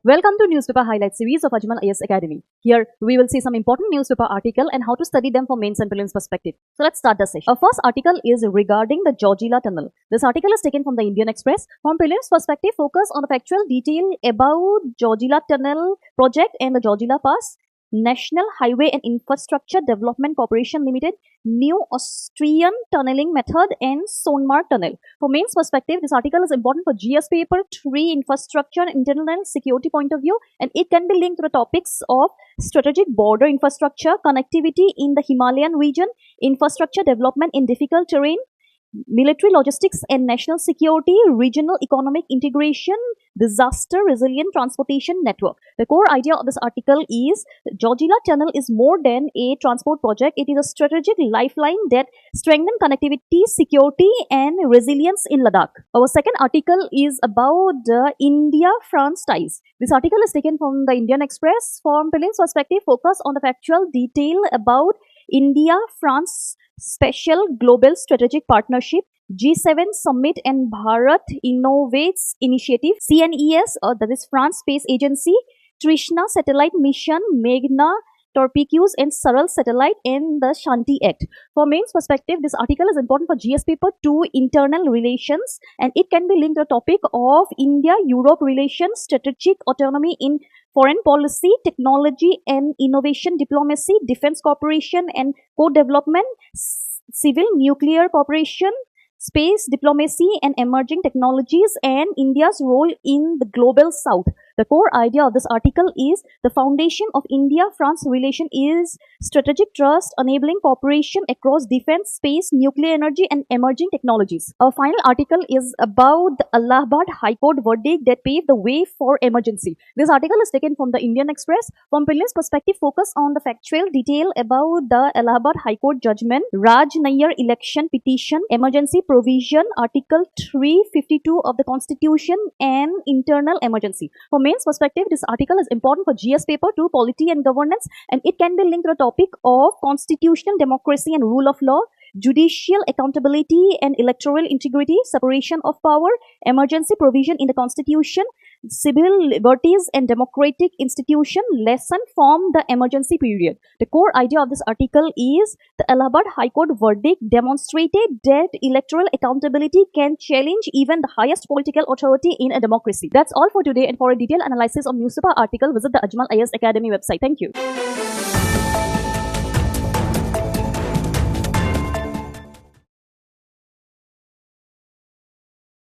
Welcome to Newspaper Highlight series of Ajmal IS Academy. Here, we will see some important newspaper article and how to study them from mains and prelims perspective. So let's start the session. Our first article is regarding the Georgila Tunnel. This article is taken from the Indian Express. From prelims perspective, focus on the factual detail about Georgila Tunnel project and the Georgila Pass. National Highway and Infrastructure Development Corporation Limited, New Austrian Tunneling Method and Sonmark Tunnel. For mains perspective, this article is important for GS paper 3 infrastructure and internal security point of view, and it can be linked to the topics of strategic border infrastructure, connectivity in the Himalayan region, infrastructure development in difficult terrain, military logistics and national security, regional economic integration, disaster resilient transportation network. The core idea of this article is Georgila Tunnel is more than a transport project. It is a strategic lifeline that strengthens connectivity, security and resilience in Ladakh. Our second article is about the India-France ties. This article is taken from the Indian Express. From prelims perspective, focus on the factual detail about India-France Special Global Strategic Partnership, G7 Summit and Bharat Innovates Initiative, CNES, that is France Space Agency, Trishna Satellite Mission, Meghna Torpedoes and Saral Satellite, and the Shanti Act. For mains perspective, this article is important for GS paper 2 internal relations, and it can be linked to the topic of India-Europe relations, strategic autonomy in foreign policy, technology and innovation diplomacy, defense cooperation and co-development, civil nuclear cooperation, space diplomacy and emerging technologies, and India's role in the global south. The core idea of this article is the foundation of India-France relation is strategic trust, enabling cooperation across defense, space, nuclear energy, and emerging technologies. Our final article is about the Allahabad High Court verdict that paved the way for emergency. This article is taken from the Indian Express. From prelims perspective, focus on the factual detail about the Allahabad High Court judgment, Raj Nayyar election petition, emergency provision, Article 352 of the Constitution, and internal emergency. For mains perspective, this article is important for GS paper 2 polity and governance, and it can be linked to the topic of constitutional democracy and rule of law, judicial accountability and electoral integrity, separation of power, emergency provision in the Constitution, civil liberties and democratic institution, lesson from the emergency period. The core idea of this article is the Allahabad High Court verdict demonstrated that electoral accountability can challenge even the highest political authority in a democracy. That's all for today, and for a detailed analysis of newspaper article, visit the Ajmal IS Academy website. Thank you.